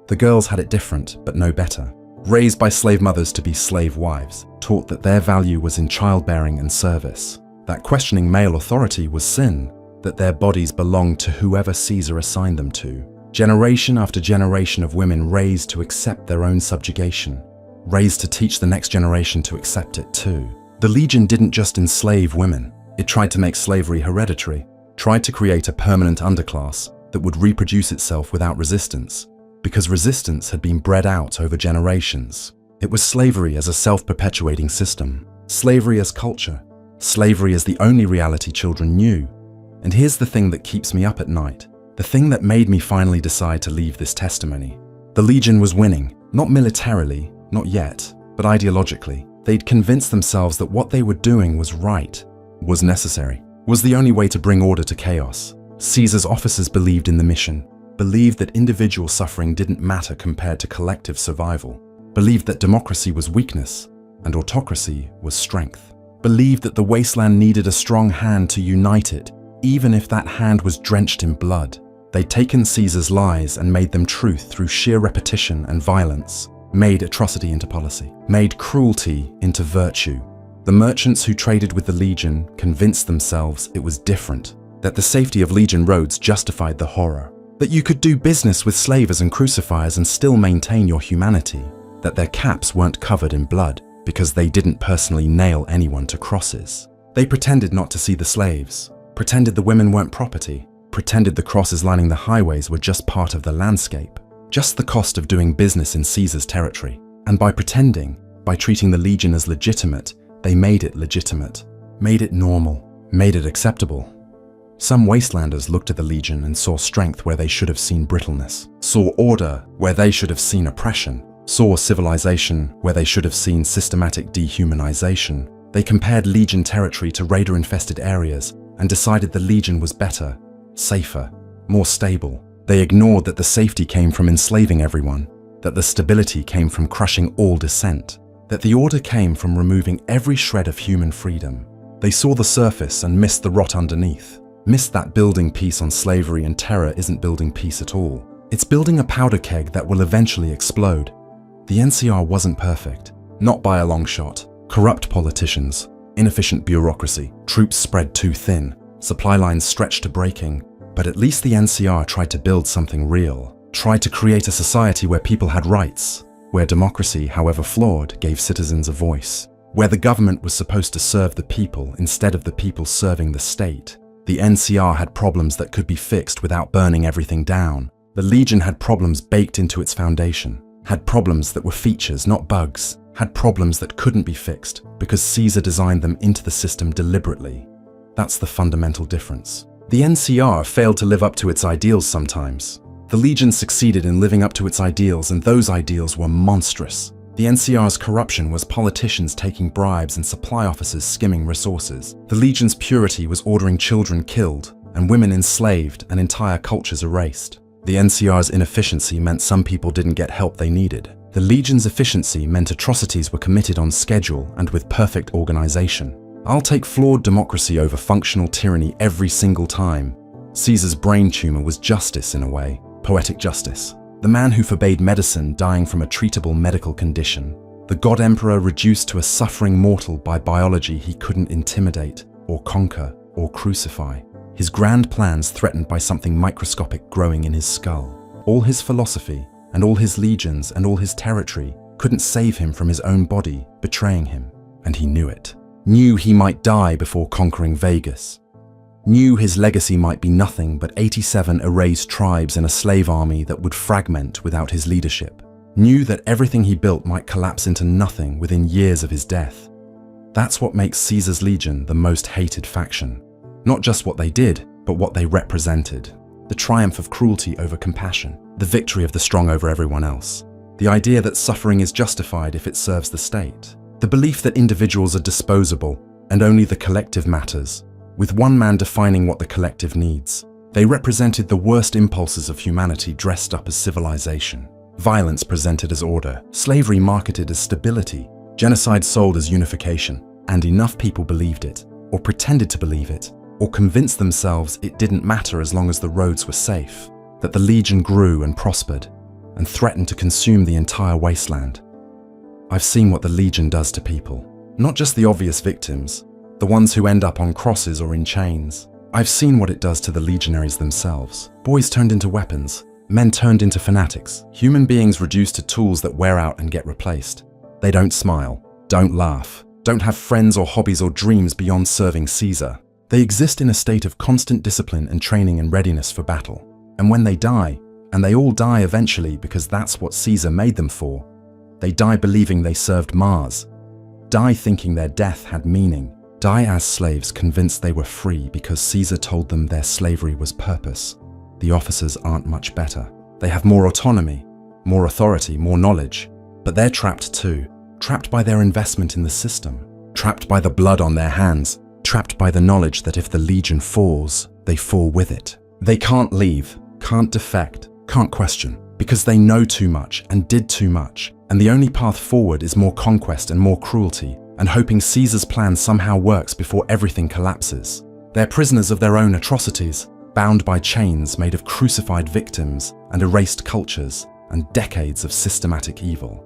The girls had it different, but no better. Raised by slave mothers to be slave wives, taught that their value was in childbearing and service, that questioning male authority was sin, that their bodies belonged to whoever Caesar assigned them to. Generation after generation of women raised to accept their own subjugation, raised to teach the next generation to accept it too. The legion didn't just enslave women, it tried to make slavery hereditary, tried to create a permanent underclass that would reproduce itself without resistance, because resistance had been bred out over generations. It was slavery as a self-perpetuating system, slavery as culture, slavery as the only reality children knew. And here's the thing that keeps me up at night, the thing that made me finally decide to leave this testimony. The legion was winning, not militarily, not yet, but ideologically. They'd convinced themselves that what they were doing was right, was necessary, was the only way to bring order to chaos. Caesar's officers believed in the mission, believed that individual suffering didn't matter compared to collective survival, believed that democracy was weakness and autocracy was strength, believed that the wasteland needed a strong hand to unite it, even if that hand was drenched in blood. They'd taken Caesar's lies and made them truth through sheer repetition and violence, made atrocity into policy, made cruelty into virtue. The merchants who traded with the legion convinced themselves it was different, that the safety of legion roads justified the horror, that you could do business with slavers and crucifiers and still maintain your humanity, that their caps weren't covered in blood because they didn't personally nail anyone to crosses. They pretended not to see the slaves, pretended the women weren't property, pretended the crosses lining the highways were just part of the landscape, just the cost of doing business in Caesar's territory. And by pretending, by treating the legion as legitimate, they made it legitimate, made it normal, made it acceptable. Some wastelanders looked at the legion and saw strength where they should have seen brittleness, saw order where they should have seen oppression, saw civilization where they should have seen systematic dehumanization. They compared legion territory to raider-infested areas and decided the legion was better, safer, more stable. They ignored that the safety came from enslaving everyone, that the stability came from crushing all dissent, that the order came from removing every shred of human freedom. They saw the surface and missed the rot underneath. Missed that building peace on slavery and terror isn't building peace at all. It's building a powder keg that will eventually explode. The NCR wasn't perfect, not by a long shot. Corrupt politicians, inefficient bureaucracy, troops spread too thin, supply lines stretched to breaking. But at least the NCR tried to build something real, tried to create a society where people had rights, where democracy, however flawed, gave citizens a voice, where the government was supposed to serve the people instead of the people serving the state. The NCR had problems that could be fixed without burning everything down. The Legion had problems baked into its foundation, had problems that were features, not bugs, had problems that couldn't be fixed because Caesar designed them into the system deliberately. That's the fundamental difference. The NCR failed to live up to its ideals sometimes. The Legion succeeded in living up to its ideals, and those ideals were monstrous. The NCR's corruption was politicians taking bribes and supply officers skimming resources. The Legion's purity was ordering children killed and women enslaved and entire cultures erased. The NCR's inefficiency meant some people didn't get help they needed. The Legion's efficiency meant atrocities were committed on schedule and with perfect organization. I'll take flawed democracy over functional tyranny every single time. Caesar's brain tumor was justice in a way, poetic justice. The man who forbade medicine dying from a treatable medical condition. The God Emperor reduced to a suffering mortal by biology he couldn't intimidate, or conquer, or crucify. His grand plans threatened by something microscopic growing in his skull. All his philosophy, and all his legions, and all his territory couldn't save him from his own body, betraying him. And he knew it. Knew he might die before conquering Vegas. Knew his legacy might be nothing but 87 erased tribes in a slave army that would fragment without his leadership. Knew that everything he built might collapse into nothing within years of his death. That's what makes Caesar's Legion the most hated faction. Not just what they did, but what they represented. The triumph of cruelty over compassion. The victory of the strong over everyone else. The idea that suffering is justified if it serves the state. The belief that individuals are disposable and only the collective matters, with one man defining what the collective needs. They represented the worst impulses of humanity dressed up as civilization. Violence presented as order, slavery marketed as stability, genocide sold as unification, and enough people believed it, or pretended to believe it, or convinced themselves it didn't matter as long as the roads were safe, that the Legion grew and prospered, and threatened to consume the entire wasteland. I've seen what the Legion does to people, not just the obvious victims, the ones who end up on crosses or in chains. I've seen what it does to the legionaries themselves. Boys turned into weapons, men turned into fanatics, human beings reduced to tools that wear out and get replaced. They don't smile, don't laugh, don't have friends or hobbies or dreams beyond serving Caesar. They exist in a state of constant discipline and training and readiness for battle. And when they die, and they all die eventually because that's what Caesar made them for, they die believing they served Mars, die thinking their death had meaning, die as slaves convinced they were free because Caesar told them their slavery was purpose. The officers aren't much better. They have more autonomy, more authority, more knowledge, but they're trapped too, trapped by their investment in the system, trapped by the blood on their hands, trapped by the knowledge that if the Legion falls, they fall with it. They can't leave, can't defect, can't question, because they know too much and did too much, and the only path forward is more conquest and more cruelty, and hoping Caesar's plan somehow works before everything collapses. They're prisoners of their own atrocities, bound by chains made of crucified victims and erased cultures and decades of systematic evil.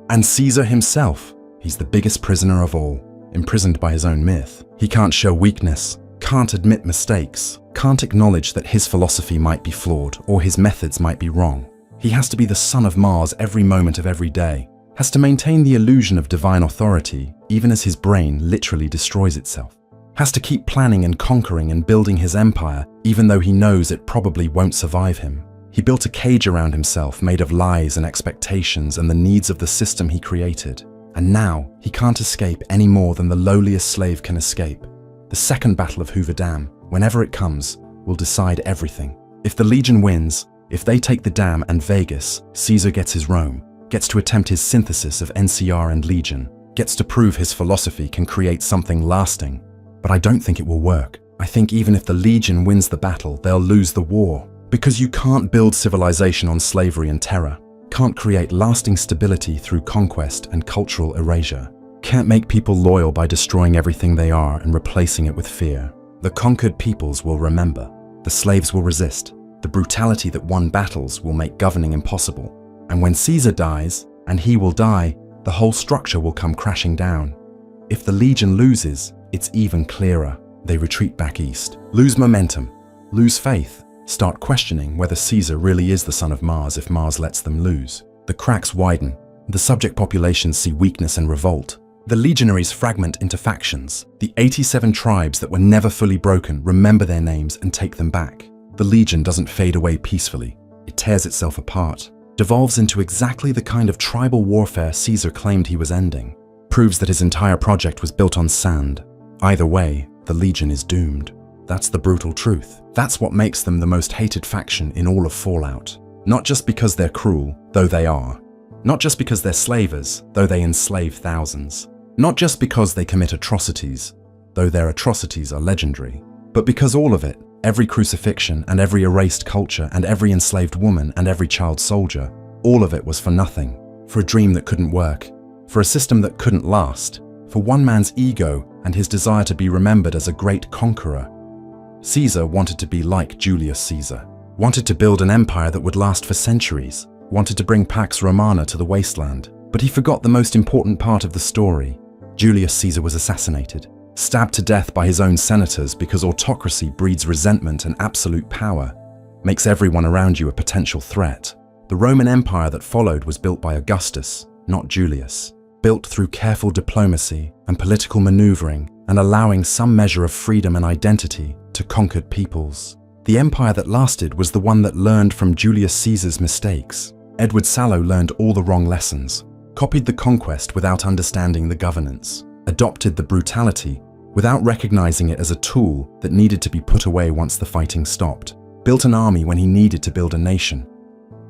And Caesar himself, he's the biggest prisoner of all, imprisoned by his own myth. He can't show weakness, can't admit mistakes, can't acknowledge that his philosophy might be flawed or his methods might be wrong. He has to be the son of Mars every moment of every day, has to maintain the illusion of divine authority even as his brain literally destroys itself, has to keep planning and conquering and building his empire even though he knows it probably won't survive him. He built a cage around himself made of lies and expectations and the needs of the system he created. And now he can't escape any more than the lowliest slave can escape. The second battle of Hoover Dam, whenever it comes, will decide everything. If the Legion wins, if they take the dam and Vegas, Caesar gets his Rome, gets to attempt his synthesis of NCR and Legion, gets to prove his philosophy can create something lasting. But I don't think it will work. I think even if the Legion wins the battle, they'll lose the war. Because you can't build civilization on slavery and terror, can't create lasting stability through conquest and cultural erasure, can't make people loyal by destroying everything they are and replacing it with fear. The conquered peoples will remember. The slaves will resist. The brutality that won battles will make governing impossible. And when Caesar dies, and he will die, the whole structure will come crashing down. If the Legion loses, it's even clearer. They retreat back east, lose momentum, lose faith, start questioning whether Caesar really is the son of Mars if Mars lets them lose. The cracks widen. The subject populations see weakness and revolt. The legionaries fragment into factions. The 87 tribes that were never fully broken remember their names and take them back. The Legion doesn't fade away peacefully. It tears itself apart, devolves into exactly the kind of tribal warfare Caesar claimed he was ending, proves that his entire project was built on sand. Either way, the Legion is doomed. That's the brutal truth. That's what makes them the most hated faction in all of Fallout. Not just because they're cruel, though they are. Not just because they're slavers, though they enslave thousands. Not just because they commit atrocities, though their atrocities are legendary. But because all of it, every crucifixion and every erased culture and every enslaved woman and every child soldier, all of it was for nothing. For a dream that couldn't work. For a system that couldn't last. For one man's ego and his desire to be remembered as a great conqueror. Caesar wanted to be like Julius Caesar, wanted to build an empire that would last for centuries, wanted to bring Pax Romana to the wasteland, but he forgot the most important part of the story. Julius Caesar was assassinated, stabbed to death by his own senators because autocracy breeds resentment and absolute power, makes everyone around you a potential threat. The Roman Empire that followed was built by Augustus, not Julius, built through careful diplomacy and political maneuvering and allowing some measure of freedom and identity to conquered peoples. The empire that lasted was the one that learned from Julius Caesar's mistakes. Edward Sallow learned all the wrong lessons, copied the conquest without understanding the governance, adopted the brutality without recognizing it as a tool that needed to be put away once the fighting stopped, built an army when he needed to build a nation.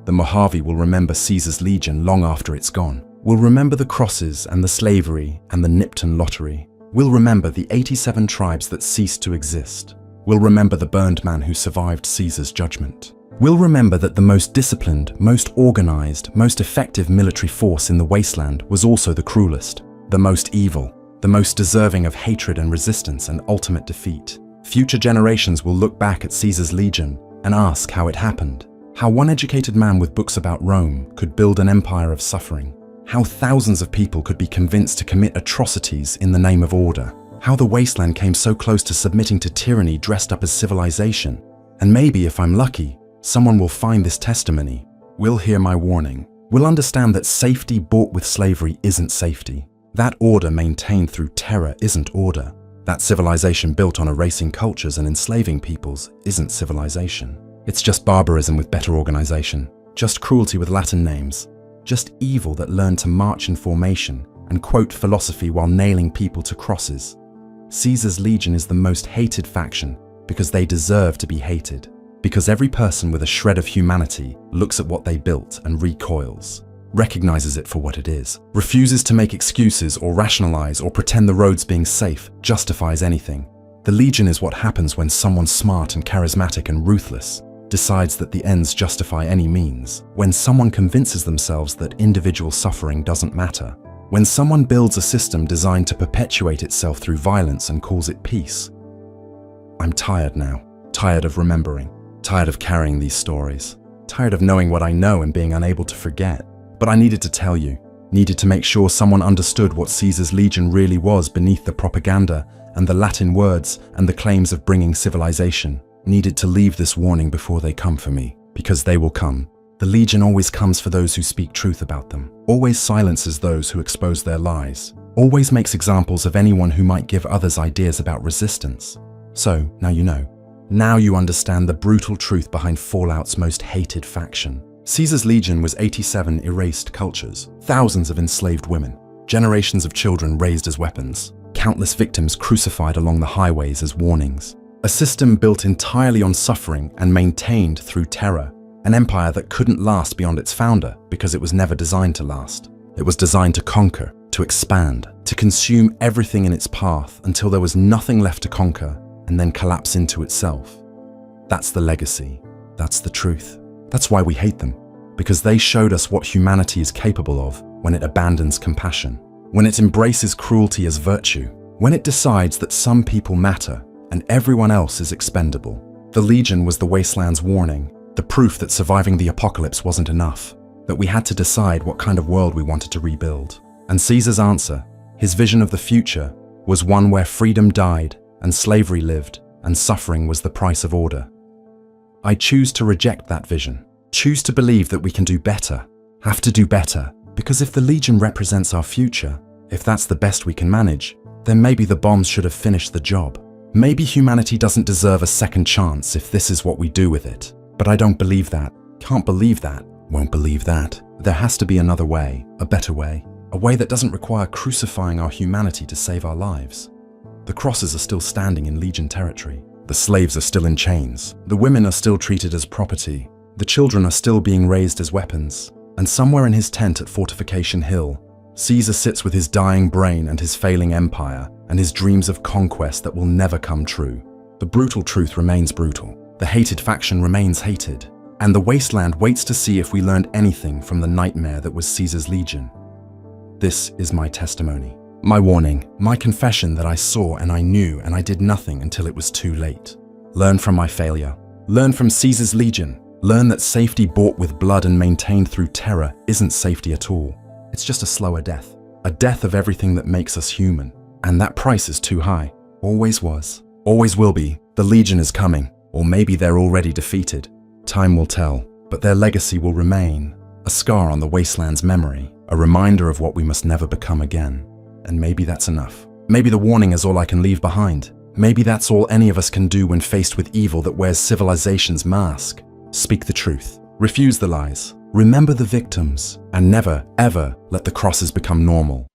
The Mojave will remember Caesar's legion long after it's gone. We'll remember the crosses and the slavery and the Nipton lottery. We'll remember the 87 tribes that ceased to exist. We'll remember the burned man who survived Caesar's judgment. We'll remember that the most disciplined, most organized, most effective military force in the wasteland was also the cruelest, the most evil, the most deserving of hatred and resistance and ultimate defeat. Future generations will look back at Caesar's legion and ask how it happened, how one educated man with books about Rome could build an empire of suffering, how thousands of people could be convinced to commit atrocities in the name of order, how the wasteland came so close to submitting to tyranny dressed up as civilization. And maybe, if I'm lucky, someone will find this testimony, will hear my warning, will understand that safety bought with slavery isn't safety. That order maintained through terror isn't order. That civilization built on erasing cultures and enslaving peoples isn't civilization. It's just barbarism with better organization, just cruelty with Latin names, just evil that learned to march in formation and quote philosophy while nailing people to crosses. Caesar's legion is the most hated faction because they deserve to be hated, because every person with a shred of humanity looks at what they built and recoils, recognizes it for what it is, refuses to make excuses or rationalize or pretend the roads being safe justifies anything. The legion is what happens when someone smart and charismatic and ruthless decides that the ends justify any means, when someone convinces themselves that individual suffering doesn't matter, when someone builds a system designed to perpetuate itself through violence and calls it peace. I'm tired now, tired of remembering, tired of carrying these stories, tired of knowing what I know and being unable to forget. But I needed to tell you, needed to make sure someone understood what Caesar's legion really was beneath the propaganda and the Latin words and the claims of bringing civilization. Needed to leave this warning before they come for me, because they will come. The Legion always comes for those who speak truth about them, always silences those who expose their lies, always makes examples of anyone who might give others ideas about resistance. So, now you know. Now you understand the brutal truth behind Fallout's most hated faction. Caesar's Legion was 87 erased cultures, thousands of enslaved women, generations of children raised as weapons, countless victims crucified along the highways as warnings. A system built entirely on suffering and maintained through terror. An empire that couldn't last beyond its founder because it was never designed to last. It was designed to conquer, to expand, to consume everything in its path until there was nothing left to conquer and then collapse into itself. That's the legacy. That's the truth. That's why we hate them, because they showed us what humanity is capable of when it abandons compassion, when it embraces cruelty as virtue, when it decides that some people matter and everyone else is expendable. The Legion was the Wasteland's warning, the proof that surviving the apocalypse wasn't enough, that we had to decide what kind of world we wanted to rebuild. And Caesar's answer, his vision of the future, was one where freedom died and slavery lived and suffering was the price of order. I choose to reject that vision, choose to believe that we can do better, have to do better, because if the Legion represents our future, if that's the best we can manage, then maybe the bombs should have finished the job. Maybe humanity doesn't deserve a second chance if this is what we do with it. But I don't believe that, can't believe that, won't believe that. There has to be another way, a better way, a way that doesn't require crucifying our humanity to save our lives. The crosses are still standing in Legion territory. The slaves are still in chains. The women are still treated as property. The children are still being raised as weapons. And somewhere in his tent at Fortification Hill, Caesar sits with his dying brain and his failing empire and his dreams of conquest that will never come true. The brutal truth remains brutal. The hated faction remains hated, and the Wasteland waits to see if we learned anything from the nightmare that was Caesar's Legion. This is my testimony, my warning, my confession that I saw and I knew and I did nothing until it was too late. Learn from my failure. Learn from Caesar's Legion. Learn that safety bought with blood and maintained through terror isn't safety at all. It's just a slower death, a death of everything that makes us human. And that price is too high. Always was. Always will be. The Legion is coming. Or maybe they're already defeated. Time will tell, but their legacy will remain, a scar on the Wasteland's memory, a reminder of what we must never become again. And maybe that's enough. Maybe the warning is all I can leave behind. Maybe that's all any of us can do when faced with evil that wears civilization's mask. Speak the truth. Refuse the lies. Remember the victims. And never, ever let the crosses become normal.